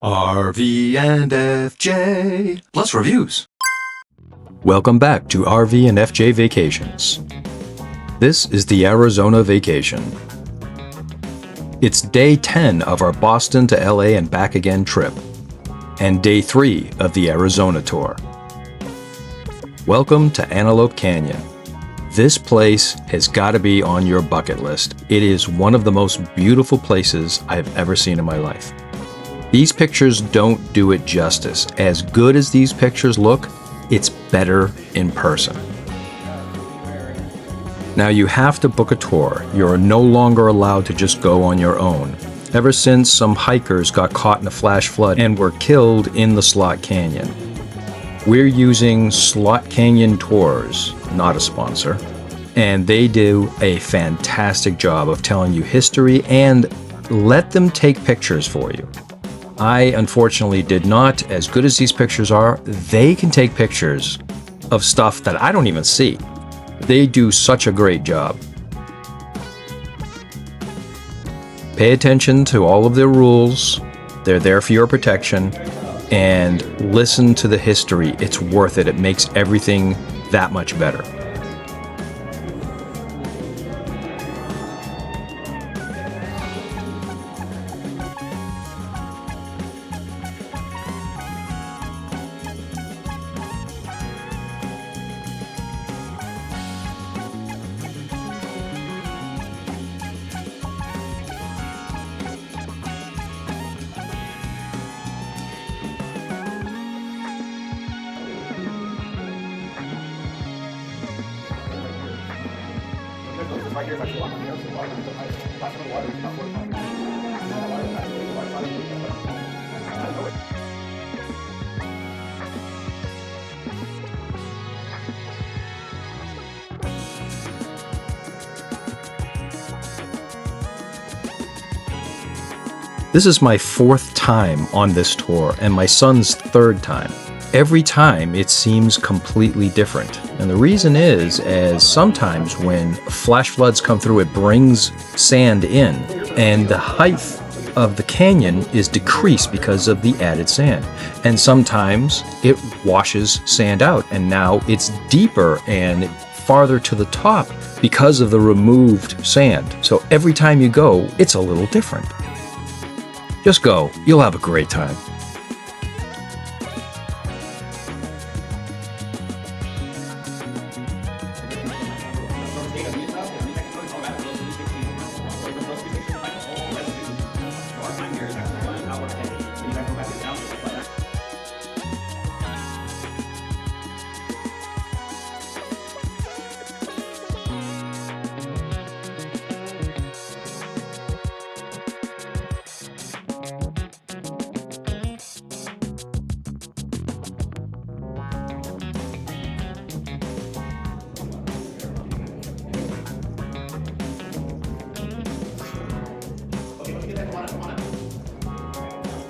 RV&FJ plus reviews. Welcome back to RV&FJ Vacations. This is the Arizona vacation. It's day 10 of our Boston to LA and back again trip, and day 3 of the Arizona tour. Welcome to Antelope Canyon. This place has got to be on your bucket list. It is one of the most beautiful places I've ever seen in my life. These pictures don't do it justice. As good as these pictures look, it's better in person. Now you have to book a tour. You're no longer allowed to just go on your own. Ever since some hikers got caught in a flash flood and were killed in the Slot Canyon. We're using Slot Canyon Tours, not a sponsor, and they do a fantastic job of telling you history and let them take pictures for you. I unfortunately did not. As good as these pictures are, they can take pictures of stuff that I don't even see. They do such a great job. Pay attention to all of their rules. They're there for your protection. And listen to the history. It's worth it. It makes everything that much better. This is my 4th time on this tour and my son's 3rd time. Every time it seems completely different. And the reason is, as sometimes when flash floods come through, it brings sand in, and the height of the canyon is decreased because of the added sand. And sometimes it washes sand out, and now it's deeper and farther to the top because of the removed sand. So every time you go, it's a little different. Just go. You'll have a great time.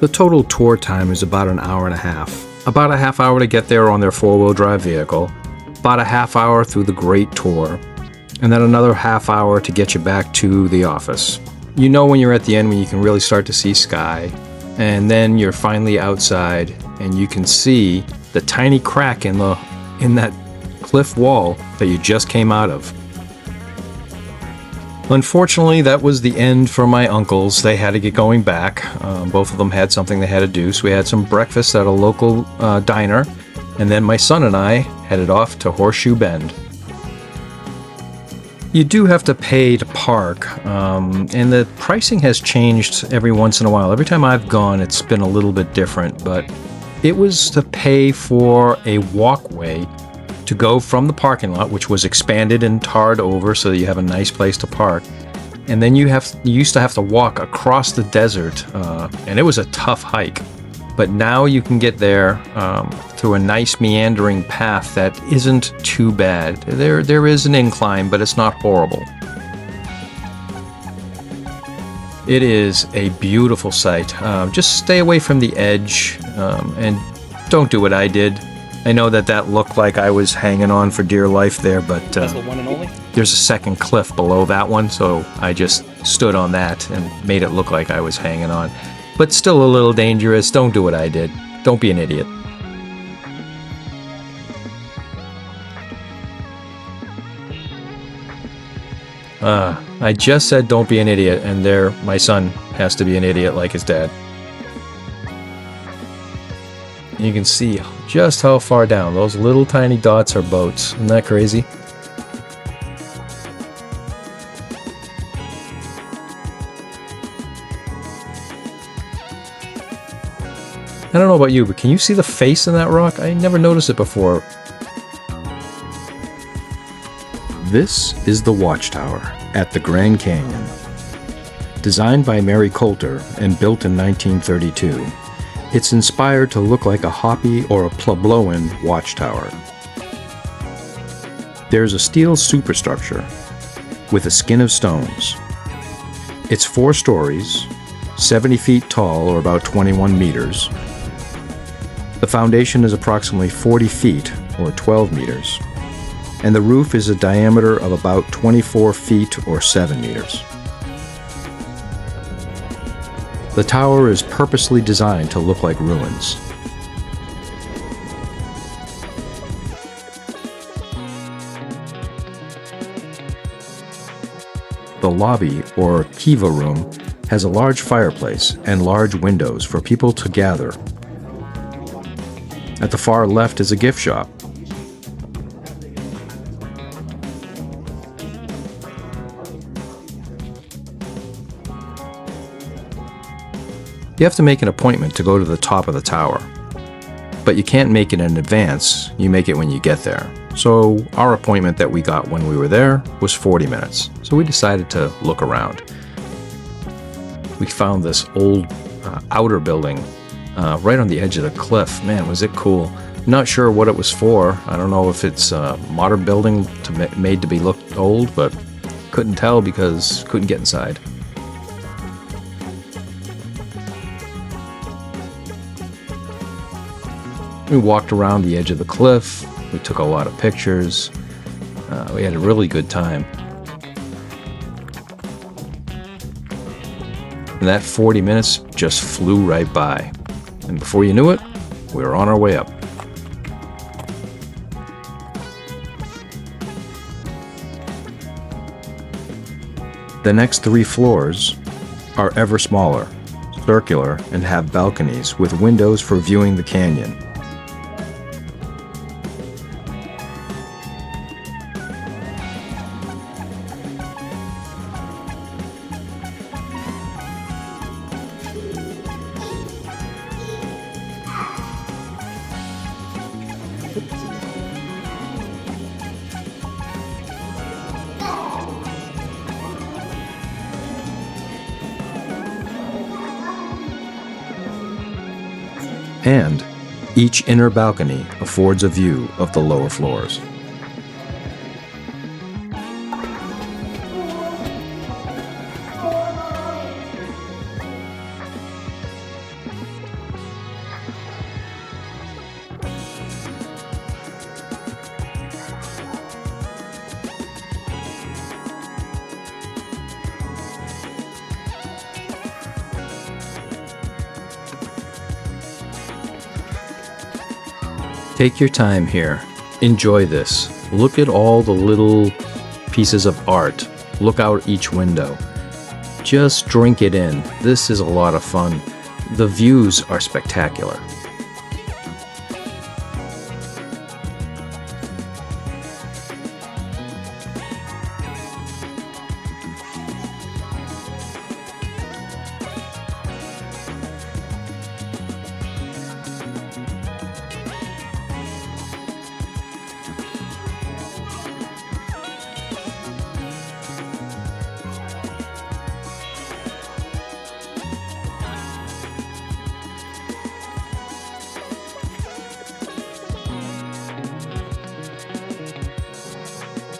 The total tour time is about an hour and a half. About a half hour to get there on their 4-wheel drive vehicle, about a half hour through the great tour, and then another half hour to get you back to the office. You know when you're at the end when you can really start to see sky, and then you're finally outside and you can see the tiny crack in that cliff wall that you just came out of. Unfortunately, that was the end for my uncles. They had to get going back. Both of them had something they had to do, so we had some breakfast at a local diner, and then my son and I headed off to Horseshoe Bend. You do have to pay to park, and the pricing has changed every once in a while. Every time I've gone, it's been a little bit different, but it was to pay for a walkway to go from the parking lot, which was expanded and tarred over so that you have a nice place to park. And then you used to have to walk across the desert, and it was a tough hike. But now you can get there through a nice meandering path that isn't too bad. There is an incline, but it's not horrible. It is a beautiful sight. Just stay away from the edge and don't do what I did. I know that looked like I was hanging on for dear life there, but That's the one and only? There's a second cliff below that one, so I just stood on that and made it look like I was hanging on. but still a little dangerous. Don't do what I did. Don't be an idiot. I just said don't be an idiot, and there my son has to be an idiot like his dad. You can see just how far down. Those little tiny dots are boats. Isn't that crazy? I don't know about you, but can you see the face in that rock? I never noticed it before. This is the Watchtower at the Grand Canyon. Designed by Mary Coulter and built in 1932, it's inspired to look like a Hopi or a Puebloan watchtower. There's a steel superstructure with a skin of stones. It's 4 stories, 70 feet tall or about 21 meters. The foundation is approximately 40 feet or 12 meters. And the roof is a diameter of about 24 feet or 7 meters. The tower is purposely designed to look like ruins. The lobby, or kiva room, has a large fireplace and large windows for people to gather. At the far left is a gift shop. You have to make an appointment to go to the top of the tower, but you can't make it in advance, you make it when you get there. So our appointment that we got when we were there was 40 minutes, so we decided to look around. We found this old outer building right on the edge of the cliff. Man, was it cool. Not sure what it was for. I don't know if it's a modern building made to be look old, but couldn't tell because couldn't get inside. We walked around the edge of the cliff. We took a lot of pictures. We had a really good time. And that 40 minutes just flew right by. And before you knew it, we were on our way up. The next 3 floors are ever smaller, circular, and have balconies with windows for viewing the canyon. And each inner balcony affords a view of the lower floors. Take your time here. Enjoy this. Look at all the little pieces of art. Look out each window. Just drink it in. This is a lot of fun. The views are spectacular.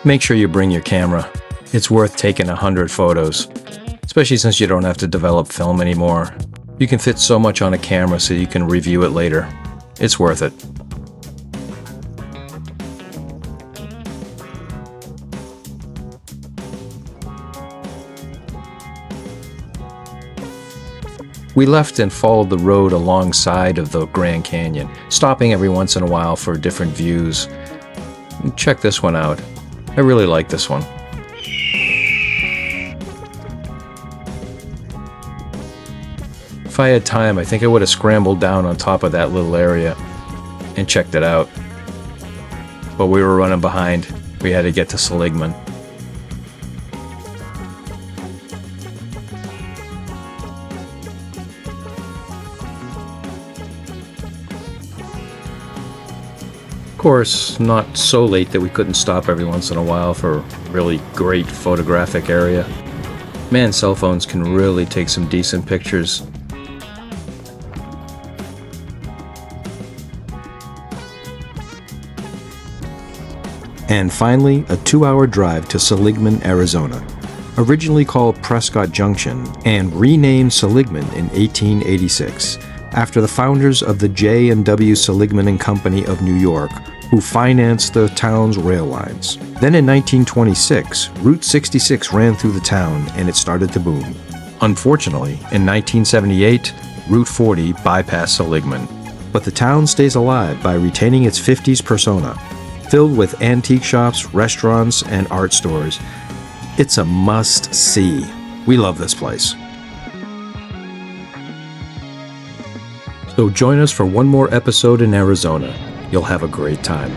Make sure you bring your camera. It's worth taking 100 photos, especially since you don't have to develop film anymore. You can fit so much on a camera so you can review it later. It's worth it. We left and followed the road alongside of the Grand Canyon, stopping every once in a while for different views. Check this one out. I really like this one. If I had time, I think I would have scrambled down on top of that little area and checked it out. But we were running behind. We had to get to Seligman. Of course, not so late that we couldn't stop every once in a while for a really great photographic area. Man, cell phones can really take some decent pictures. And finally, a 2-hour drive to Seligman, Arizona. Originally called Prescott Junction and renamed Seligman in 1886, after the founders of the J&W Seligman and Company of New York, who financed the town's rail lines. Then in 1926, Route 66 ran through the town and it started to boom. Unfortunately, in 1978, Route 40 bypassed Seligman. But the town stays alive by retaining its 50s persona, filled with antique shops, restaurants, and art stores. It's a must-see. We love this place. So join us for one more episode in Arizona. You'll have a great time.